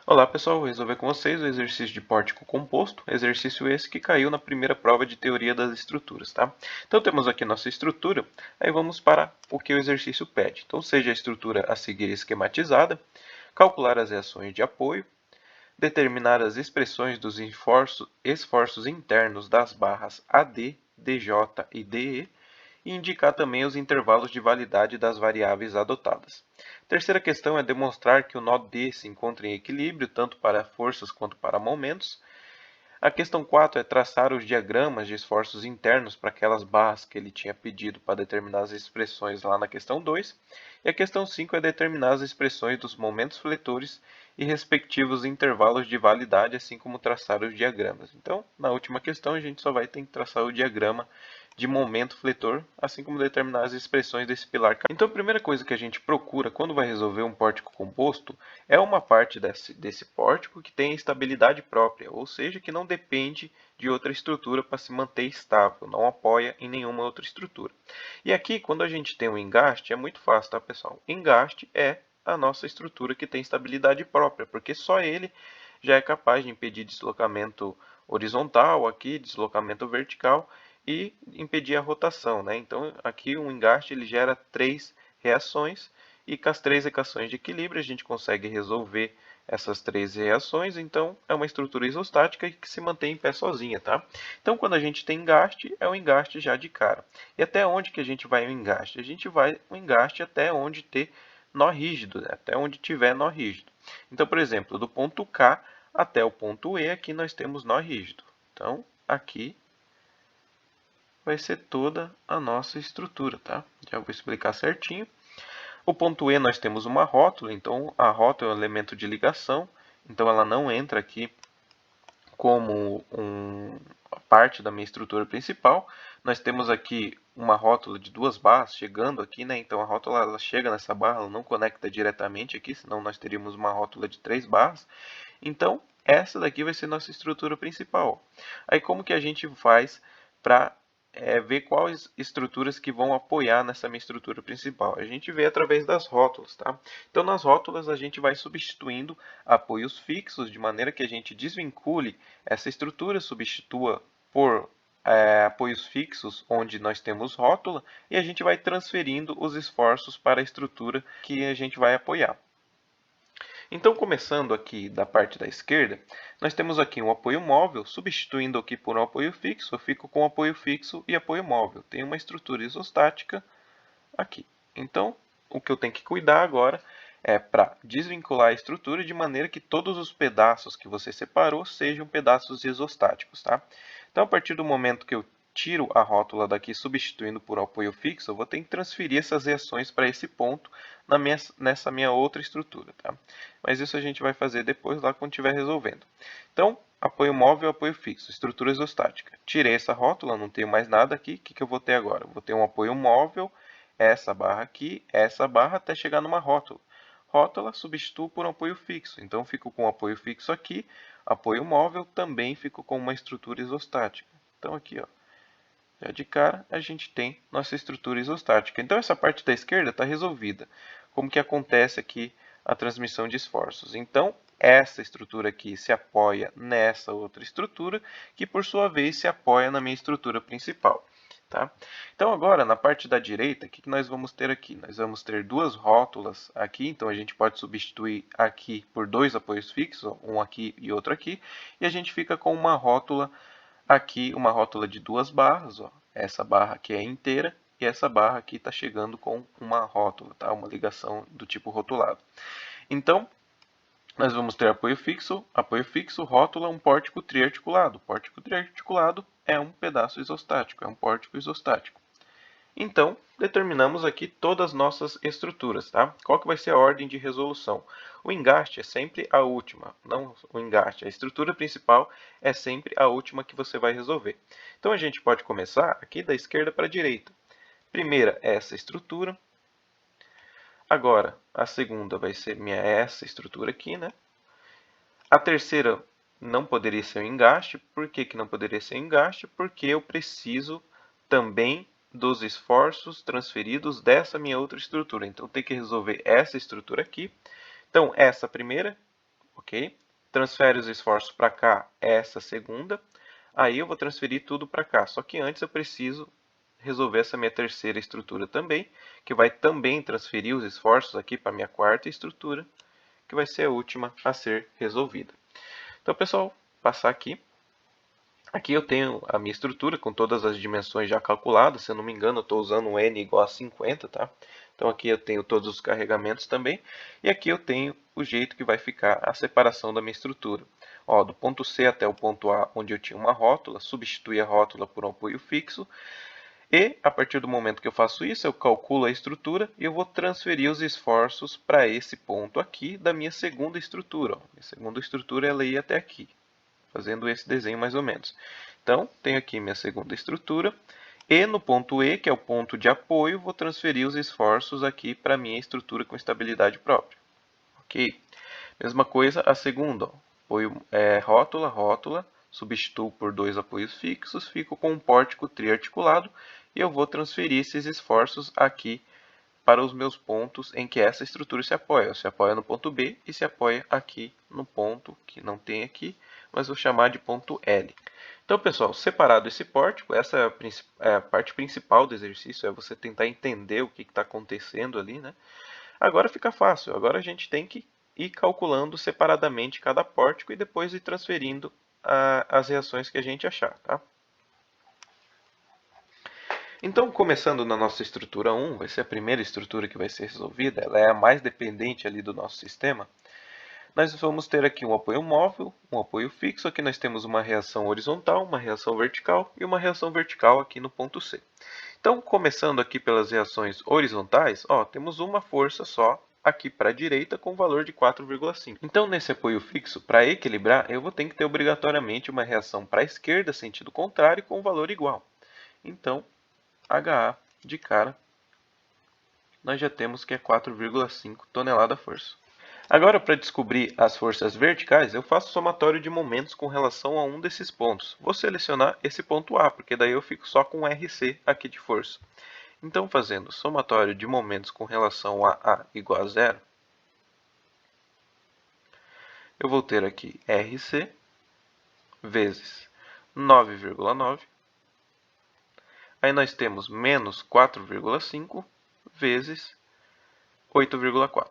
Olá pessoal, vou resolver com vocês o exercício de pórtico composto, exercício esse que caiu na primeira prova de teoria das estruturas, tá? Então temos aqui nossa estrutura, aí vamos para o que o exercício pede. Então seja a estrutura a seguir esquematizada, calcular as reações de apoio, determinar as expressões dos esforços internos das barras AD, DJ e DE, e indicar também os intervalos de validade das variáveis adotadas. A terceira questão é demonstrar que o nó D se encontra em equilíbrio tanto para forças quanto para momentos. A questão 4 é traçar os diagramas de esforços internos para aquelas barras que ele tinha pedido para determinar as expressões lá na questão 2. E a questão 5 é determinar as expressões dos momentos fletores e respectivos intervalos de validade, assim como traçar os diagramas. Então, na última questão, a gente só vai ter que traçar o diagrama de momento fletor, assim como determinar as expressões desse pilar. Então, a primeira coisa que a gente procura quando vai resolver um pórtico composto é uma parte desse pórtico que tem estabilidade própria, ou seja, que não depende de outra estrutura para se manter estável, não apoia em nenhuma outra estrutura. E aqui, quando a gente tem um engaste, é muito fácil, tá, pessoal? Engaste é a nossa estrutura que tem estabilidade própria, porque só ele já é capaz de impedir deslocamento horizontal, aqui deslocamento vertical e impedir a rotação, né? Então, aqui um engaste ele gera três reações e com as três equações de equilíbrio a gente consegue resolver essas três reações, então é uma estrutura isostática que se mantém em pé sozinha, tá? Então, quando a gente tem engaste, é um engaste já de cara. E até onde que a gente vai o engaste? A gente vai o engaste até onde ter nó rígido, né? Até onde tiver nó rígido. Então, por exemplo, do ponto K até o ponto E, aqui nós temos nó rígido. Então, aqui vai ser toda a nossa estrutura, tá? Já vou explicar certinho. O ponto E nós temos uma rótula, então a rótula é um elemento de ligação, então ela não entra aqui como parte da minha estrutura principal. Nós temos aqui uma rótula de duas barras chegando aqui, né? Então a rótula ela chega nessa barra, ela não conecta diretamente aqui, senão nós teríamos uma rótula de três barras. Então essa daqui vai ser nossa estrutura principal. Aí como que a gente faz para ver quais estruturas que vão apoiar nessa minha estrutura principal? A gente vê através das rótulas, tá? Então nas rótulas a gente vai substituindo apoios fixos de maneira que a gente desvincule essa estrutura, substitua por apoios fixos onde nós temos rótula e a gente vai transferindo os esforços para a estrutura que a gente vai apoiar. Então, começando aqui da parte da esquerda, nós temos aqui um apoio móvel, substituindo aqui por um apoio fixo, eu fico com apoio fixo e apoio móvel. Tem uma estrutura isostática aqui. Então, o que eu tenho que cuidar agora é para desvincular a estrutura de maneira que todos os pedaços que você separou sejam pedaços isostáticos, tá? Então, a partir do momento que eu tiro a rótula daqui substituindo por apoio fixo, eu vou ter que transferir essas reações para esse ponto nessa minha outra estrutura, tá? Mas isso a gente vai fazer depois lá quando estiver resolvendo. Então, apoio móvel e apoio fixo, estrutura isostática. Tirei essa rótula, não tenho mais nada aqui, o que eu vou ter agora? Vou ter um apoio móvel, essa barra aqui, essa barra, até chegar numa rótula. Rótula substituo por um apoio fixo, então fico com um apoio fixo aqui, apoio móvel também fico com uma estrutura isostática. Então aqui, ó, já de cara a gente tem nossa estrutura isostática. Então essa parte da esquerda está resolvida. Como que acontece aqui a transmissão de esforços? Então essa estrutura aqui se apoia nessa outra estrutura, que por sua vez se apoia na minha estrutura principal. Tá? Então agora, na parte da direita, o que nós vamos ter aqui? Nós vamos ter duas rótulas aqui, então a gente pode substituir aqui por dois apoios fixos, um aqui e outro aqui, e a gente fica com uma rótula aqui, uma rótula de duas barras, ó. Essa barra aqui é inteira, e essa barra aqui está chegando com uma rótula, tá? Uma ligação do tipo rotulado. Então, nós vamos ter apoio fixo, rótula, um pórtico triarticulado. Pórtico triarticulado é um pedaço isostático, é um pórtico isostático. Então, determinamos aqui todas as nossas estruturas, tá? Qual que vai ser a ordem de resolução? O engaste é sempre a última, não o engaste. A estrutura principal é sempre a última que você vai resolver. Então, a gente pode começar aqui da esquerda para a direita. Primeira, essa estrutura. Agora, a segunda vai ser essa estrutura aqui, né? A terceira não poderia ser um engaste. Por que que não poderia ser um engaste? Porque eu preciso também dos esforços transferidos dessa minha outra estrutura. Então, tem que resolver essa estrutura aqui. Então, essa primeira, ok? Transfere os esforços para cá, essa segunda. Aí eu vou transferir tudo para cá. Só que antes eu preciso resolver essa minha terceira estrutura também, que vai também transferir os esforços aqui para a minha quarta estrutura, que vai ser a última a ser resolvida. Então, pessoal, passar aqui. Aqui eu tenho a minha estrutura com todas as dimensões já calculadas. Se eu não me engano, eu estou usando um n igual a 50, tá? Então aqui eu tenho todos os carregamentos também. E aqui eu tenho o jeito que vai ficar a separação da minha estrutura. Ó, do ponto C até o ponto A, onde eu tinha uma rótula, substitui a rótula por um apoio fixo. E, a partir do momento que eu faço isso, eu calculo a estrutura e eu vou transferir os esforços para esse ponto aqui da minha segunda estrutura. Ó. Minha segunda estrutura ela ia até aqui, fazendo esse desenho mais ou menos. Então, tenho aqui minha segunda estrutura. E no ponto E, que é o ponto de apoio, vou transferir os esforços aqui para a minha estrutura com estabilidade própria. Ok? Mesma coisa a segunda. Ó. Apoio, rótula, rótula. Substituo por dois apoios fixos, fico com um pórtico triarticulado e eu vou transferir esses esforços aqui para os meus pontos em que essa estrutura se apoia. Se apoia no ponto B e se apoia aqui no ponto que não tem aqui, mas vou chamar de ponto L. Então, pessoal, separado esse pórtico, essa é a parte principal do exercício, é você tentar entender o que está acontecendo ali, né? Agora fica fácil, agora a gente tem que ir calculando separadamente cada pórtico e depois ir transferindo as reações que a gente achar, tá? Então, começando na nossa estrutura 1, vai ser a primeira estrutura que vai ser resolvida, ela é a mais dependente ali do nosso sistema. Nós vamos ter aqui um apoio móvel, um apoio fixo, aqui nós temos uma reação horizontal, uma reação vertical e uma reação vertical aqui no ponto C. Então, começando aqui pelas reações horizontais, ó, temos uma força só aqui para a direita com valor de 4,5. Então, nesse apoio fixo, para equilibrar, eu vou ter que ter obrigatoriamente uma reação para a esquerda, sentido contrário, com valor igual. Então, HA de cara, nós já temos que é 4,5 tonelada força. Agora, para descobrir as forças verticais, eu faço somatório de momentos com relação a um desses pontos. Vou selecionar esse ponto A, porque daí eu fico só com RC aqui de força. Então, fazendo somatório de momentos com relação a A igual a zero, eu vou ter aqui RC vezes 9,9. Aí nós temos menos 4,5 vezes 8,4.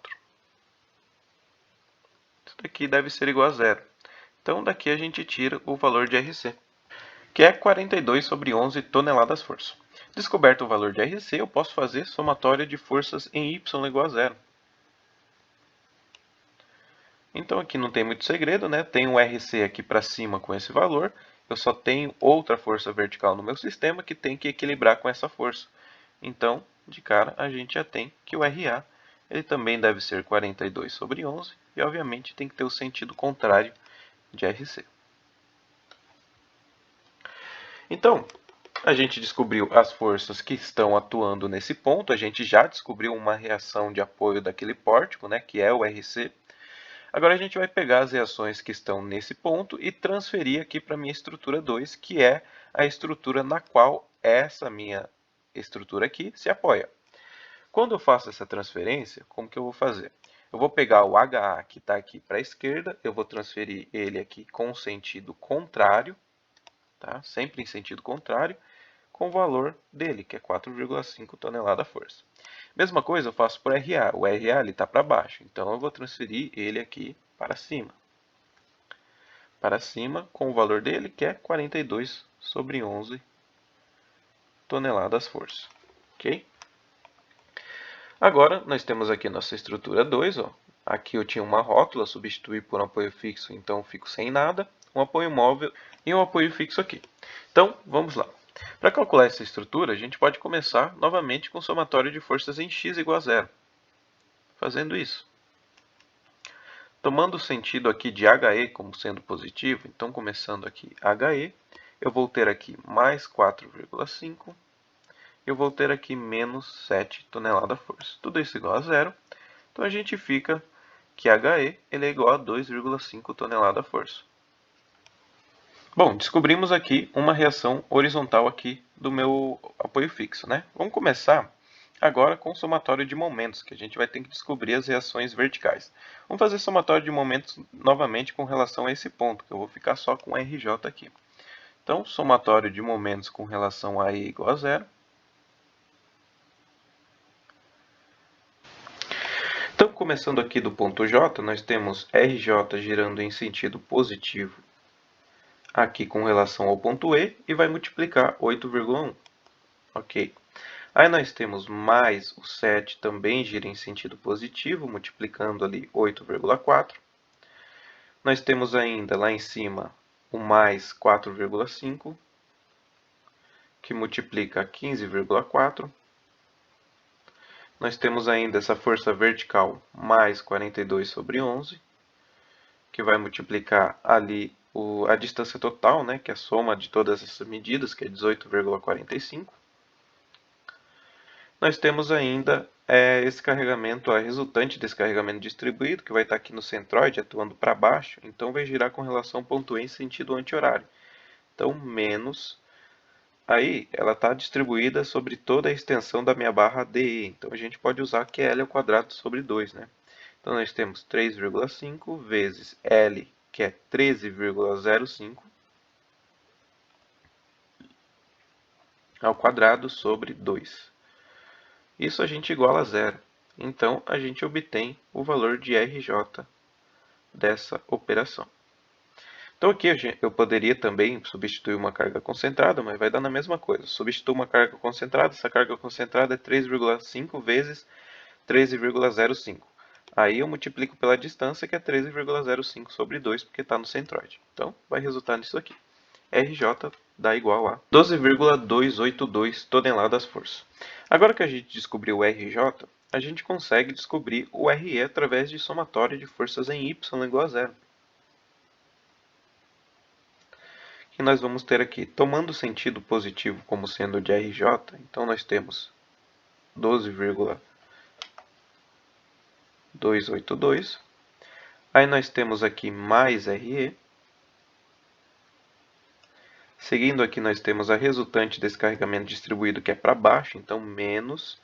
Isso daqui deve ser igual a zero. Então, daqui a gente tira o valor de RC, que é 42 sobre 11 toneladas força. Descoberto o valor de RC, eu posso fazer somatória de forças em Y igual a zero. Então aqui não tem muito segredo, né? Tem um RC aqui para cima com esse valor. Eu só tenho outra força vertical no meu sistema que tem que equilibrar com essa força. Então, de cara, a gente já tem que o RA ele também deve ser 42 sobre 11. E, obviamente, tem que ter o sentido contrário de RC. Então, a gente descobriu as forças que estão atuando nesse ponto. A gente já descobriu uma reação de apoio daquele pórtico, né, que é o RC. Agora a gente vai pegar as reações que estão nesse ponto e transferir aqui para a minha estrutura 2, que é a estrutura na qual essa minha estrutura aqui se apoia. Quando eu faço essa transferência, como que eu vou fazer? Eu vou pegar o HA que está aqui para a esquerda, eu vou transferir ele aqui com sentido contrário, tá? Sempre em sentido contrário, com o valor dele, que é 4,5 tonelada força. Mesma coisa eu faço para o RA. O RA está para baixo, então eu vou transferir ele aqui para cima. Para cima, com o valor dele, que é 42 sobre 11 toneladas força. Ok? Agora, nós temos aqui nossa estrutura 2. Ó. Aqui eu tinha uma rótula, substituí por um apoio fixo, então fico sem nada. Um apoio móvel e um apoio fixo aqui. Então, vamos lá. Para calcular essa estrutura, a gente pode começar novamente com o somatório de forças em x igual a zero. Fazendo isso. Tomando o sentido aqui de HE como sendo positivo, então começando aqui HE, eu vou ter aqui mais 4,5, eu vou ter aqui menos 7 toneladas força. Tudo isso igual a zero, então a gente fica que HE ele é igual a 2,5 toneladas força. Bom, descobrimos aqui uma reação horizontal aqui do meu apoio fixo, né? Vamos começar Agora com o somatório de momentos, que a gente vai ter que descobrir as reações verticais. Vamos fazer somatório de momentos novamente com relação a esse ponto, que eu vou ficar só com RJ aqui. Então, somatório de momentos com relação a E igual a zero. Então, começando aqui do ponto J, nós temos RJ girando em sentido positivo aqui com relação ao ponto E e vai multiplicar 8,1. Ok. Aí nós temos mais o 7 também gira em sentido positivo, multiplicando ali 8,4. Nós temos ainda lá em cima o mais 4,5, que multiplica 15,4. Nós temos ainda essa força vertical mais 42 sobre 11, que vai multiplicar ali a distância total, né, que é a soma de todas essas medidas, que é 18,45. Nós temos ainda esse carregamento, a resultante desse carregamento distribuído, que vai estar aqui no centroide, atuando para baixo, então vai girar com relação ao ponto E em sentido anti-horário. Então, menos, aí ela está distribuída sobre toda a extensão da minha barra DE, então a gente pode usar QL ao quadrado sobre 2, né? Então, nós temos 3,5 vezes L, que é 13,05, ao quadrado sobre 2. Isso a gente iguala a zero. Então, a gente obtém o valor de RJ dessa operação. Então, aqui eu poderia também substituir uma carga concentrada, mas vai dar na mesma coisa. Substituo uma carga concentrada, essa carga concentrada é 3,5 vezes 13,05. Aí eu multiplico pela distância, que é 13,05 sobre 2, porque está no centroide. Então, vai resultar nisso aqui. RJ dá igual a 12,282 toneladas-força. Agora que a gente descobriu o RJ, a gente consegue descobrir o RE através de somatório de forças em Y igual a zero. E nós vamos ter aqui, tomando o sentido positivo como sendo de RJ, então nós temos 12,282. Aí nós temos aqui mais RE. Seguindo aqui nós temos a resultante desse carregamento distribuído que é para baixo, então menos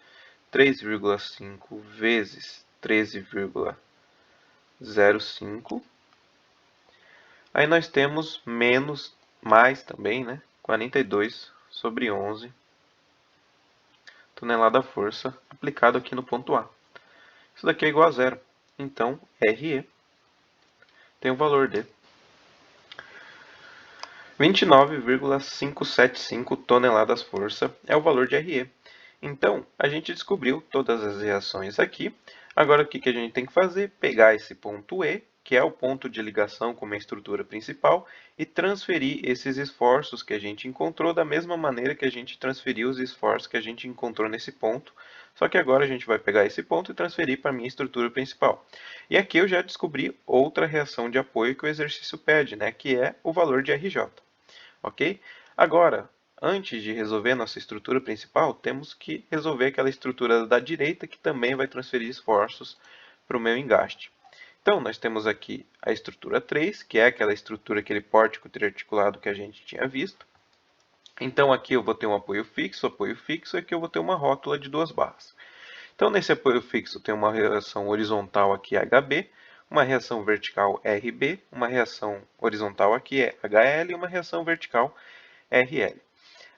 3,5 vezes 13,05. Aí nós temos menos, mais também, né? 42 sobre 11 tonelada-força aplicado aqui no ponto A. Isso daqui é igual a zero. Então, RE tem o valor de 29,575 toneladas-força é o valor de RE. Então, a gente descobriu todas as reações aqui. Agora, o que a gente tem que fazer? Pegar esse ponto E, que é o ponto de ligação com a estrutura principal, e transferir esses esforços que a gente encontrou da mesma maneira que a gente transferiu os esforços que a gente encontrou nesse ponto. Só que agora a gente vai pegar esse ponto e transferir para a minha estrutura principal. E aqui eu já descobri outra reação de apoio que o exercício pede, né, que é o valor de RJ. Ok? Agora, antes de resolver nossa estrutura principal, temos que resolver aquela estrutura da direita que também vai transferir esforços para o meu engaste. Então, nós temos aqui a estrutura 3, que é aquela estrutura, aquele pórtico triarticulado que a gente tinha visto. Então, aqui eu vou ter um apoio fixo, e aqui eu vou ter uma rótula de duas barras. Então, nesse apoio fixo tem uma reação horizontal aqui HB, uma reação vertical RB, uma reação horizontal aqui é HL e uma reação vertical RL.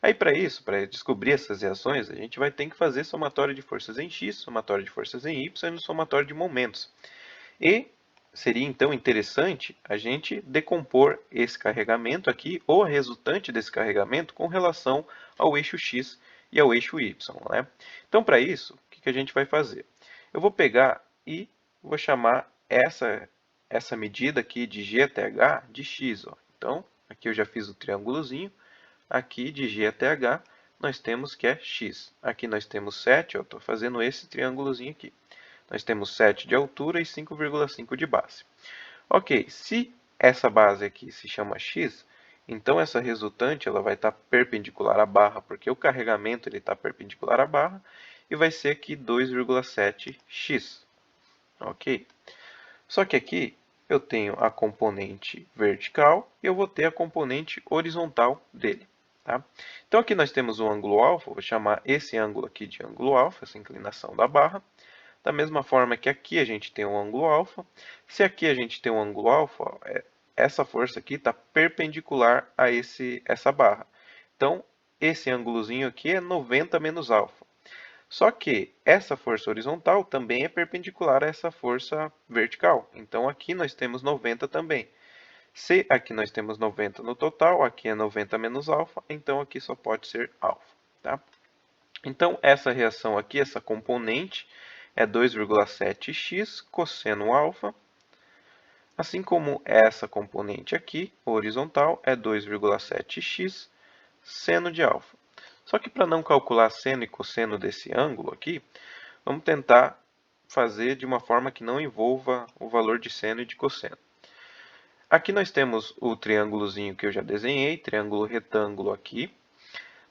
Aí para isso, para descobrir essas reações, a gente vai ter que fazer somatório de forças em X, somatório de forças em Y e somatório de momentos. E seria então interessante a gente decompor esse carregamento aqui, ou a resultante desse carregamento, com relação ao eixo X e ao eixo Y, né? Então para isso, o que a gente vai fazer? Eu vou pegar e vou chamar essa medida aqui de G até H de X. Ó. Então, aqui eu já fiz o triângulozinho. Aqui de G até H, nós temos que é X. Aqui nós temos 7, eu estou fazendo esse triângulozinho aqui. Nós temos 7 de altura e 5,5 de base. Ok, se essa base aqui se chama X, então essa resultante ela vai estar perpendicular à barra, porque o carregamento está perpendicular à barra, e vai ser aqui 2,7x. Ok? Só que aqui eu tenho a componente vertical e eu vou ter a componente horizontal dele. Tá? Então aqui nós temos o ângulo alfa, vou chamar esse ângulo aqui de ângulo alfa, essa inclinação da barra. Da mesma forma que aqui a gente tem um ângulo alfa, se aqui a gente tem um ângulo alfa, essa força aqui está perpendicular a essa barra. Então, esse ângulozinho aqui é 90 menos alfa. Só que essa força horizontal também é perpendicular a essa força vertical. Então, aqui nós temos 90 também. Se aqui nós temos 90 no total, aqui é 90 menos alfa, então aqui só pode ser alfa. Tá? Então, essa reação aqui, essa componente, é 2,7x cosseno alfa, assim como essa componente aqui, horizontal, é 2,7x seno de alfa. Só que para não calcular seno e cosseno desse ângulo aqui, vamos tentar fazer de uma forma que não envolva o valor de seno e de cosseno. Aqui nós temos o triângulozinho que eu já desenhei, triângulo retângulo aqui.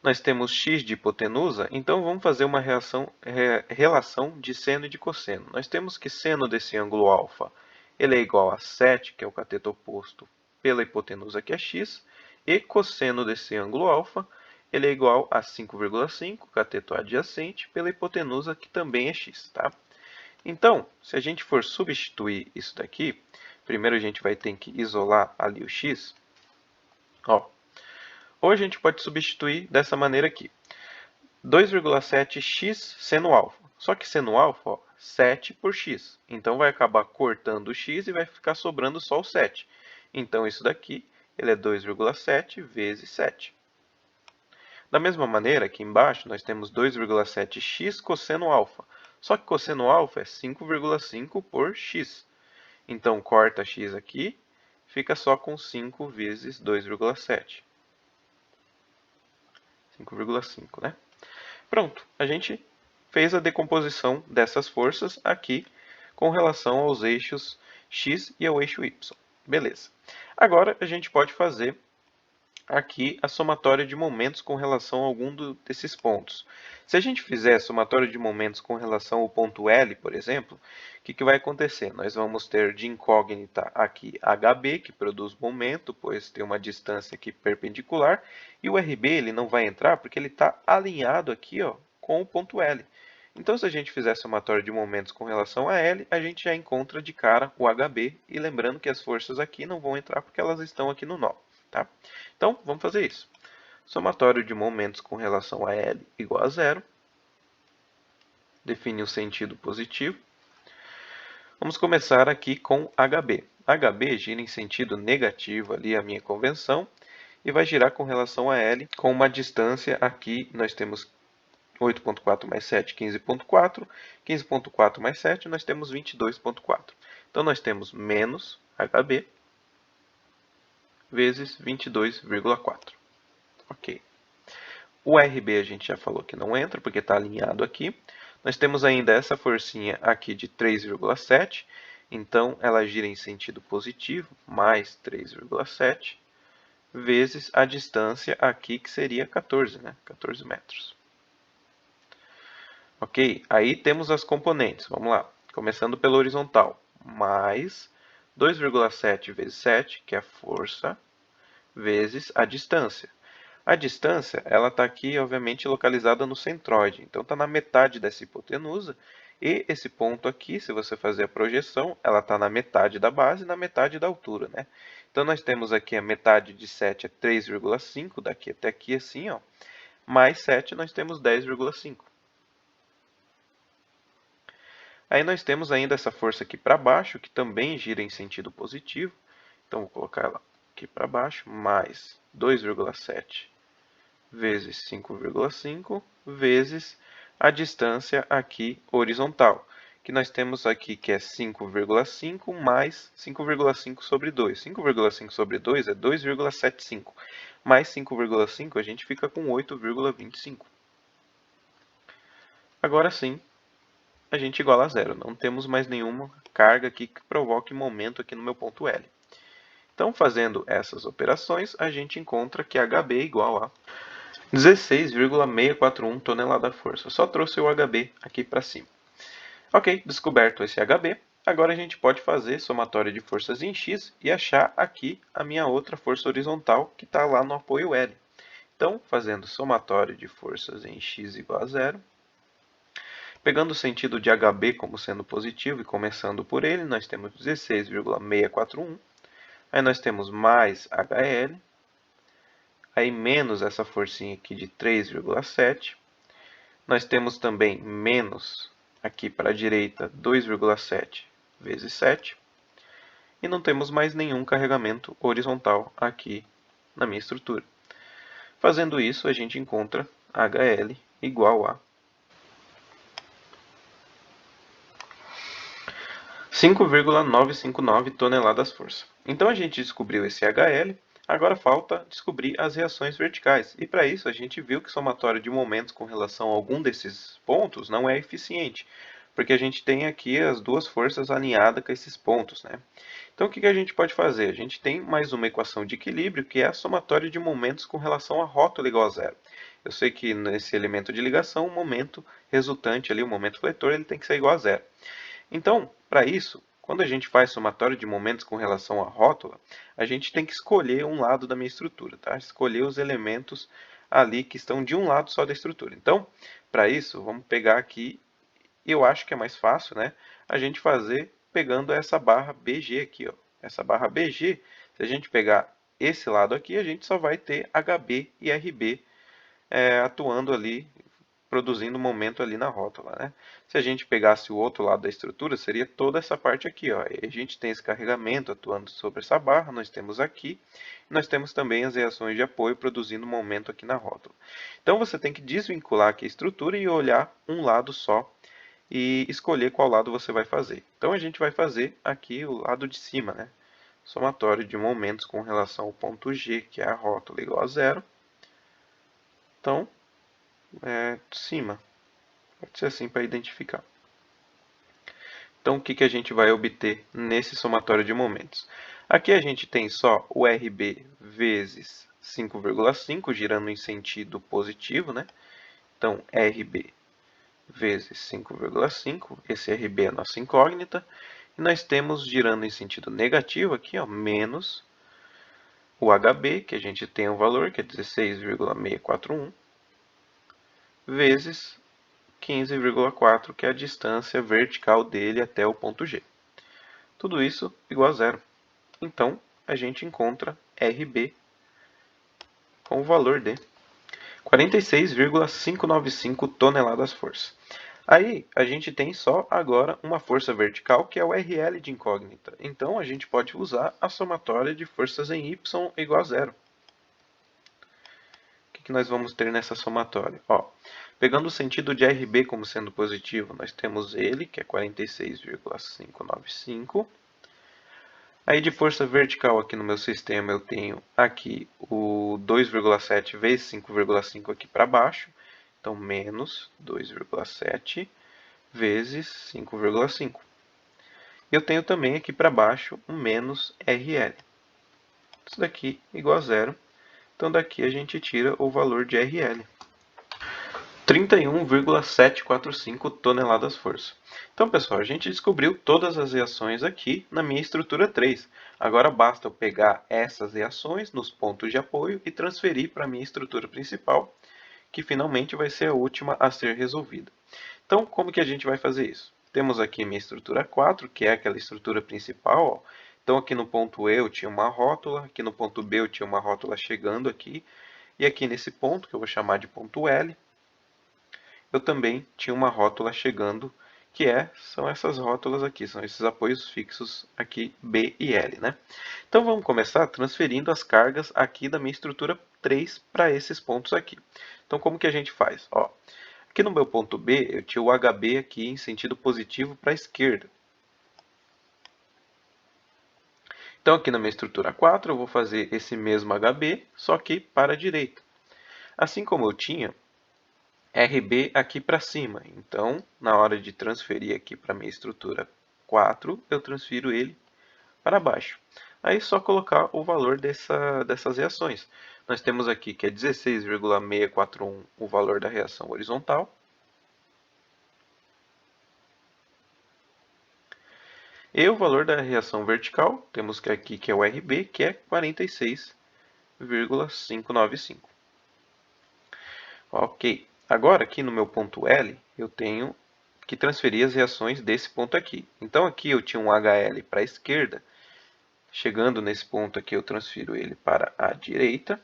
Nós temos x de hipotenusa, então vamos fazer uma relação de seno e de cosseno. Nós temos que seno desse ângulo alfa ele é igual a 7, que é o cateto oposto, pela hipotenusa, que é x, e cosseno desse ângulo alfa ele é igual a 5,5, cateto adjacente, pela hipotenusa, que também é x. Tá? Então, se a gente for substituir isso daqui, primeiro a gente vai ter que isolar ali o x. Ó, ou a gente pode substituir dessa maneira aqui. 2,7x seno alfa. Só que seno alfa, ó, 7 por x. Então vai acabar cortando o x e vai ficar sobrando só o 7. Então isso daqui ele é 2,7 vezes 7. Da mesma maneira, aqui embaixo nós temos 2,7x cosseno alfa. Só que cosseno alfa é 5,5 por x. Então corta x aqui, fica só com 5 vezes 2,7. 5,5, né? Pronto, a gente fez a decomposição dessas forças aqui com relação aos eixos x e ao eixo y. Beleza. Agora a gente pode fazer aqui a somatória de momentos com relação a algum desses pontos. Se a gente fizer a somatória de momentos com relação ao ponto L, por exemplo, o que vai acontecer? Nós vamos ter de incógnita aqui HB, que produz momento, pois tem uma distância aqui perpendicular, e o RB ele não vai entrar porque ele está alinhado aqui, ó, com o ponto L. Então, se a gente fizer a somatória de momentos com relação a L, a gente já encontra de cara o HB, e lembrando que as forças aqui não vão entrar porque elas estão aqui no nó. Tá? Então, vamos fazer isso. Somatório de momentos com relação a L igual a zero. Define o sentido positivo. Vamos começar aqui com HB. HB gira em sentido negativo, ali a minha convenção, e vai girar com relação a L com uma distância aqui, nós temos 8,4 mais 7, 15,4. 15,4 mais 7, nós temos 22,4. Então, nós temos menos HB vezes 22,4. Ok. O RB a gente já falou que não entra, porque está alinhado aqui. Nós temos ainda essa forcinha aqui de 3,7. Então, ela gira em sentido positivo, mais 3,7, vezes a distância aqui, que seria 14, né? 14 metros. Ok, aí temos as componentes. Vamos lá. Começando pela horizontal. Mais 2,7 vezes 7, que é a força, vezes a distância. A distância, ela está aqui, obviamente, localizada no centroide. Então, está na metade dessa hipotenusa. E esse ponto aqui, se você fazer a projeção, ela está na metade da base e na metade da altura, né? Então, nós temos aqui a metade de 7 é 3,5, daqui até aqui assim, ó. Mais 7, nós temos 10,5. Aí nós temos ainda essa força aqui para baixo, que também gira em sentido positivo. Então, vou colocar ela aqui para baixo, mais 2,7 vezes 5,5 vezes a distância aqui horizontal, que nós temos aqui que é 5,5 mais 5,5 sobre 2. 5,5 sobre 2 é 2,75. Mais 5,5 a gente fica com 8,25. Agora sim, a gente iguala a zero. Não temos mais nenhuma carga aqui que provoque momento aqui no meu ponto L. Então, fazendo essas operações, a gente encontra que HB é igual a 16,641 tonelada-força. Só trouxe o HB aqui para cima. Ok, descoberto esse HB, agora a gente pode fazer somatória de forças em X e achar aqui a minha outra força horizontal que está lá no apoio L. Então, fazendo somatório de forças em x igual a zero, pegando o sentido de HB como sendo positivo e começando por ele, nós temos 16,641. Aí nós temos mais HL, aí menos essa forcinha aqui de 3,7. Nós temos também menos aqui para a direita 2,7 vezes 7. E não temos mais nenhum carregamento horizontal aqui na minha estrutura. Fazendo isso, a gente encontra HL igual a 5,959 toneladas-força. Então a gente descobriu esse HL, agora falta descobrir as reações verticais. E para isso a gente viu que o somatório de momentos com relação a algum desses pontos não é eficiente, porque a gente tem aqui as duas forças alinhadas com esses pontos, né? Então o que a gente pode fazer? A gente tem mais uma equação de equilíbrio, que é a somatória de momentos com relação a rótula igual a zero. Eu sei que nesse elemento de ligação, o momento resultante ali, o momento fletor, ele tem que ser igual a zero. Então, para isso, quando a gente faz somatório de momentos com relação à rótula, a gente tem que escolher um lado da minha estrutura, tá? Escolher os elementos ali que estão de um lado só da estrutura. Então, para isso, vamos pegar aqui, eu acho que é mais fácil, né? A gente fazer pegando essa barra BG aqui, ó. Essa barra BG, se a gente pegar esse lado aqui, a gente só vai ter HB e RB atuando ali, produzindo momento ali na rótula, né? Se a gente pegasse o outro lado da estrutura, seria toda essa parte aqui, ó. E a gente tem esse carregamento atuando sobre essa barra, nós temos aqui, nós temos também as reações de apoio produzindo momento aqui na rótula. Então você tem que desvincular aqui a estrutura e olhar um lado só e escolher qual lado você vai fazer. Então a gente vai fazer aqui o lado de cima, né? Somatório de momentos com relação ao ponto G, que é a rótula, igual a zero. Então, de cima. Pode ser assim para identificar. Então, o que a gente vai obter nesse somatório de momentos? Aqui a gente tem só o RB vezes 5,5, girando em sentido positivo, né? Então, RB vezes 5,5, esse RB é a nossa incógnita. E nós temos, girando em sentido negativo aqui, ó, menos o HB, que a gente tem o valor, que é 16,641, vezes 15,4, que é a distância vertical dele até o ponto G. Tudo isso igual a zero. Então, a gente encontra RB com o valor de 46,595 toneladas-força. Aí, a gente tem só agora uma força vertical, que é o RL de incógnita. Então, a gente pode usar a somatória de forças em Y igual a zero. O que nós vamos ter nessa somatória? Ó, pegando o sentido de RB como sendo positivo, nós temos ele, que é 46,595. Aí de força vertical aqui no meu sistema eu tenho aqui o 2,7 vezes 5,5 aqui para baixo. Então, menos 2,7 vezes 5,5. Eu tenho também aqui para baixo um menos RL. Isso daqui igual a zero. Então, daqui a gente tira o valor de RL. 31,745 toneladas-força. Então, pessoal, a gente descobriu todas as reações aqui na minha estrutura 3. Agora basta eu pegar essas reações nos pontos de apoio e transferir para a minha estrutura principal, que finalmente vai ser a última a ser resolvida. Então, como que a gente vai fazer isso? Temos aqui minha estrutura 4, que é aquela estrutura principal. Ó. Então, aqui no ponto E eu tinha uma rótula, aqui no ponto B eu tinha uma rótula chegando aqui, e aqui nesse ponto, que eu vou chamar de ponto L, eu também tinha uma rótula chegando, que são essas rótulas aqui, são esses apoios fixos aqui, B e L, né? Então vamos começar transferindo as cargas aqui da minha estrutura 3 para esses pontos aqui. Então como que a gente faz? Ó, aqui no meu ponto B, eu tinha o HB aqui em sentido positivo para a esquerda. Então aqui na minha estrutura 4, eu vou fazer esse mesmo HB, só que para a direita. Assim como eu tinha RB aqui para cima. Então, na hora de transferir aqui para a minha estrutura 4, eu transfiro ele para baixo. Aí é só colocar o valor dessas reações. Nós temos aqui que é 16,641 o valor da reação horizontal. E o valor da reação vertical, temos que aqui que é o RB, que é 46,595. Ok, agora aqui no meu ponto L, eu tenho que transferir as reações desse ponto aqui. Então aqui eu tinha um HL para a esquerda, chegando nesse ponto aqui eu transfiro ele para a direita.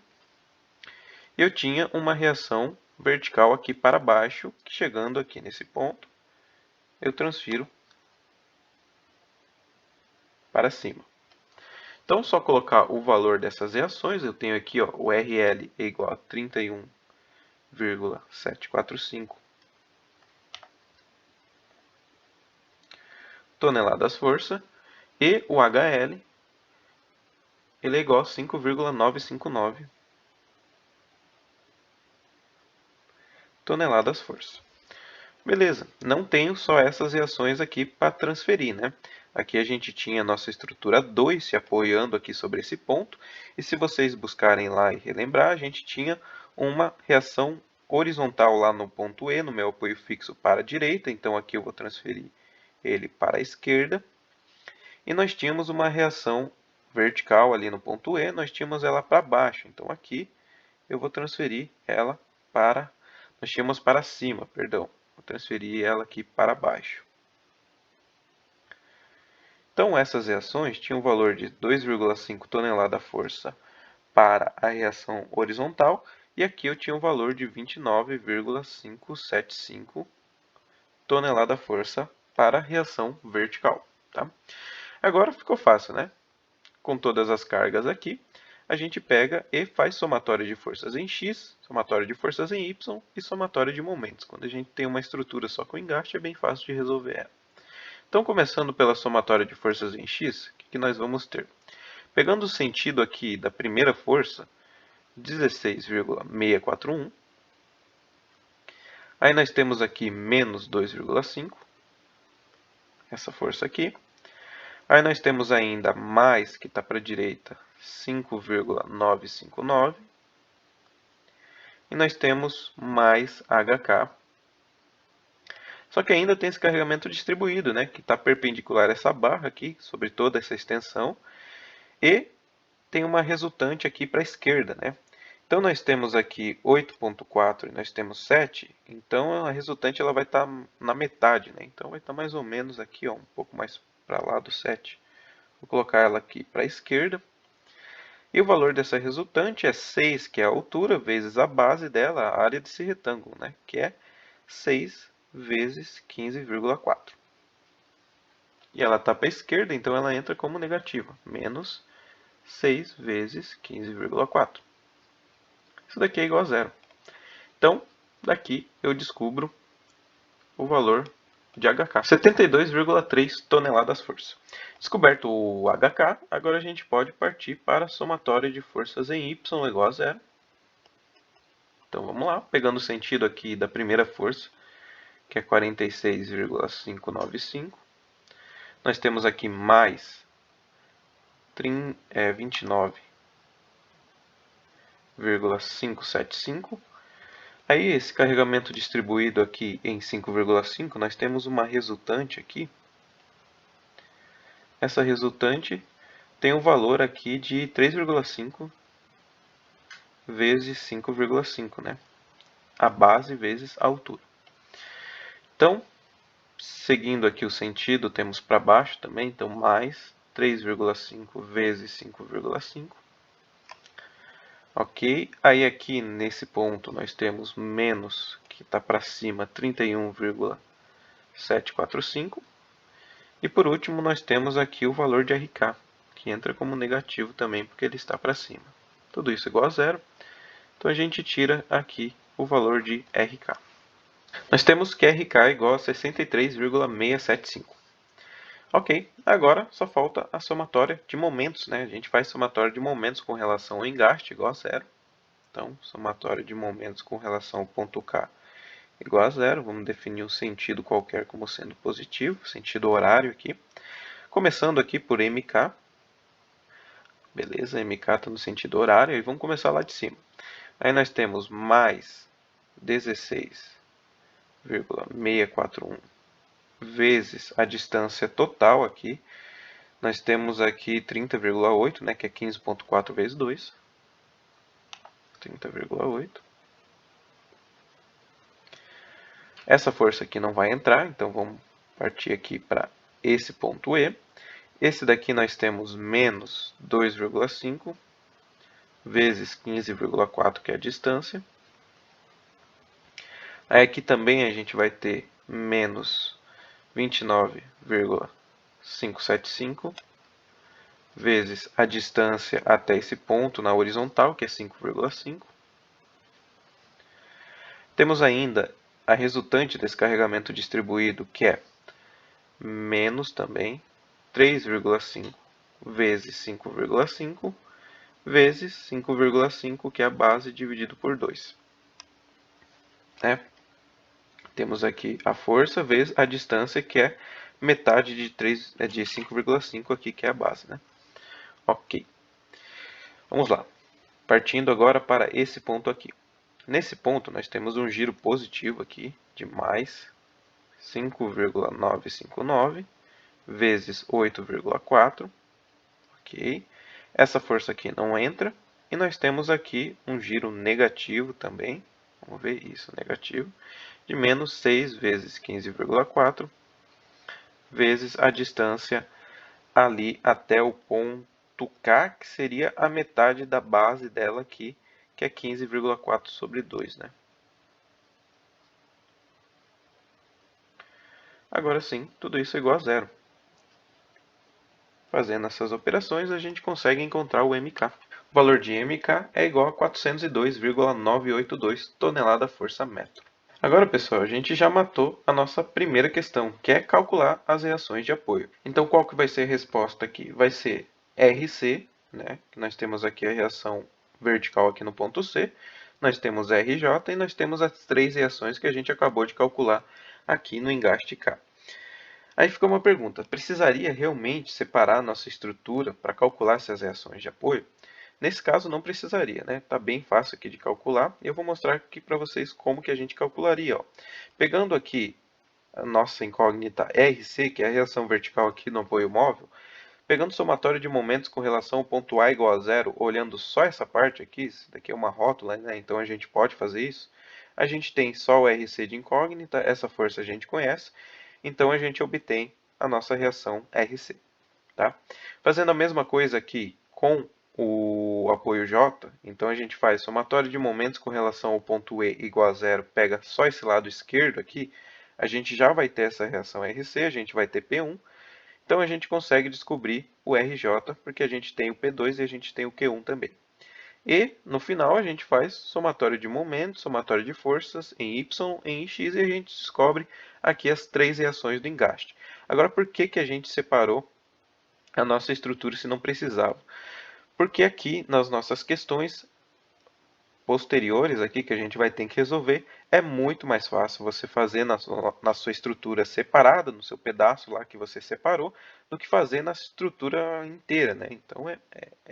Eu tinha uma reação vertical aqui para baixo, que chegando aqui nesse ponto, eu transfiro para cima. Então, só colocar o valor dessas reações, eu tenho aqui ó, o RL é igual a 31,745 toneladas-força, e o HL ele é igual a 5,959 toneladas-força. Beleza, não tenho só essas reações aqui para transferir, né? Aqui a gente tinha a nossa estrutura 2 se apoiando aqui sobre esse ponto, e se vocês buscarem lá e relembrar, a gente tinha uma reação horizontal lá no ponto E, no meu apoio fixo para a direita, então aqui eu vou transferir ele para a esquerda, e nós tínhamos uma reação vertical ali no ponto E, nós tínhamos ela para baixo, então aqui eu vou transferir ela para, nós tínhamos para cima, perdão. Vou transferir ela aqui para baixo. Então, essas reações tinham um valor de 2,5 tonelada-força para a reação horizontal, e aqui eu tinha um valor de 29,575 tonelada-força para a reação vertical. Tá? Agora ficou fácil, né? Com todas as cargas aqui, a gente pega e faz somatório de forças em X, somatório de forças em Y e somatório de momentos. Quando a gente tem uma estrutura só com engaste, é bem fácil de resolver ela. Então, começando pela somatória de forças em X, o que nós vamos ter? Pegando o sentido aqui da primeira força, 16,641. Aí nós temos aqui menos 2,5, essa força aqui. Aí nós temos ainda mais, que está para a direita, 5,959. E nós temos mais HK. Só que ainda tem esse carregamento distribuído, né, que está perpendicular a essa barra aqui, sobre toda essa extensão. E tem uma resultante aqui para a esquerda, né? Então nós temos aqui 8,4 e nós temos 7. Então a resultante ela vai estar na metade, né? Então vai estar mais ou menos aqui, ó, um pouco mais para lá do 7. Vou colocar ela aqui para a esquerda. E o valor dessa resultante é 6, que é a altura, vezes a base dela, a área desse retângulo, né? Que é 6 vezes 15,4. E ela está para a esquerda, então ela entra como negativa. Menos 6 vezes 15,4. Isso daqui é igual a zero. Então, daqui eu descubro o valor de HK. 72,3 toneladas-força. Descoberto o HK, agora a gente pode partir para a somatória de forças em Y igual a zero. Então vamos lá, pegando o sentido aqui da primeira força, que é 46,595. Nós temos aqui mais 29,575. Aí esse carregamento distribuído aqui em 5,5, nós temos uma resultante aqui. Essa resultante tem um valor aqui de 3,5 vezes 5,5, né? A base vezes a altura. Então, seguindo aqui o sentido, temos para baixo também, então mais 3,5 vezes 5,5. Ok, aí aqui nesse ponto nós temos menos, que está para cima, 31,745. E por último nós temos aqui o valor de RK, que entra como negativo também, porque ele está para cima. Tudo isso igual a zero, então a gente tira aqui o valor de RK. Nós temos que RK é igual a 63,675. Ok, agora só falta a somatória de momentos, né? A gente faz somatória de momentos com relação ao engaste igual a zero. Então, somatória de momentos com relação ao ponto K igual a zero. Vamos definir um sentido qualquer como sendo positivo, sentido horário aqui. Começando aqui por MK. Beleza, MK está no sentido horário. E vamos começar lá de cima. Aí nós temos mais 16,641 vezes a distância total aqui. Nós temos aqui 30,8, né, que é 15,4 vezes 2. 30,8. Essa força aqui não vai entrar, então vamos partir aqui para esse ponto E. Esse daqui nós temos menos 2,5 vezes 15,4, que é a distância. Aí aqui também a gente vai ter menos 29,575 vezes a distância até esse ponto na horizontal, que é 5,5. Temos ainda a resultante desse carregamento distribuído, que é menos também 3,5 vezes 5,5 vezes 5,5, que é a base, dividido por 2. Temos aqui a força vezes a distância, que é metade de 5,5 aqui, que é a base. Ok. Vamos lá. Partindo agora para esse ponto aqui. Nesse ponto, nós temos um giro positivo aqui de mais 5,959 vezes 8,4. Ok. Essa força aqui não entra. E nós temos aqui um giro negativo também. Vamos ver isso, negativo. De menos 6 vezes 15,4 vezes a distância ali até o ponto K, que seria a metade da base dela aqui, que é 15,4 sobre 2. Agora sim, tudo isso é igual a zero. Fazendo essas operações, a gente consegue encontrar o MK. O valor de MK é igual a 402,982 tonelada-força-metro. Agora, pessoal, a gente já matou a nossa primeira questão, que é calcular as reações de apoio. Então, qual que vai ser a resposta aqui? Vai ser RC, que nós temos aqui a reação vertical aqui no ponto C, nós temos RJ e nós temos as três reações que a gente acabou de calcular aqui no engaste K. Aí fica uma pergunta, precisaria realmente separar a nossa estrutura para calcular essas reações de apoio? Nesse caso não precisaria, Tá bem fácil aqui de calcular e eu vou mostrar aqui para vocês como que a gente calcularia. Pegando aqui a nossa incógnita RC, que é a reação vertical aqui no apoio móvel, pegando o somatório de momentos com relação ao ponto A igual a zero, olhando só essa parte aqui, isso daqui é uma rótula, então a gente pode fazer isso. A gente tem só o RC de incógnita, essa força a gente conhece, então a gente obtém a nossa reação RC. Fazendo a mesma coisa aqui com o apoio J, então a gente faz somatório de momentos com relação ao ponto E igual a zero, pega só esse lado esquerdo aqui, a gente já vai ter essa reação RC, a gente vai ter P1, então a gente consegue descobrir o RJ, porque a gente tem o P2 e a gente tem o Q1 também. E, no final, a gente faz somatório de momentos, somatório de forças em Y, em X, e a gente descobre aqui as três reações do engaste. Agora, por que que a gente separou a nossa estrutura se não precisava? Porque aqui, nas nossas questões posteriores aqui que a gente vai ter que resolver, é muito mais fácil você fazer na sua estrutura separada, no seu pedaço lá que você separou, do que fazer na estrutura inteira, Então é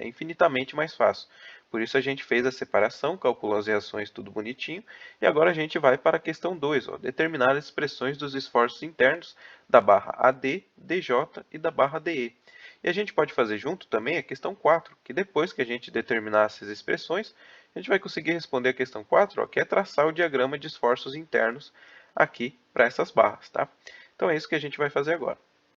infinitamente mais fácil. Por isso a gente fez a separação, calculou as reações tudo bonitinho, e agora a gente vai para a questão 2, determinar as expressões dos esforços internos da barra AD, DJ e da barra DE. E a gente pode fazer junto também a questão 4, que depois que a gente determinar essas expressões, a gente vai conseguir responder a questão 4, que é traçar o diagrama de esforços internos aqui para essas barras. Então é isso que a gente vai fazer agora.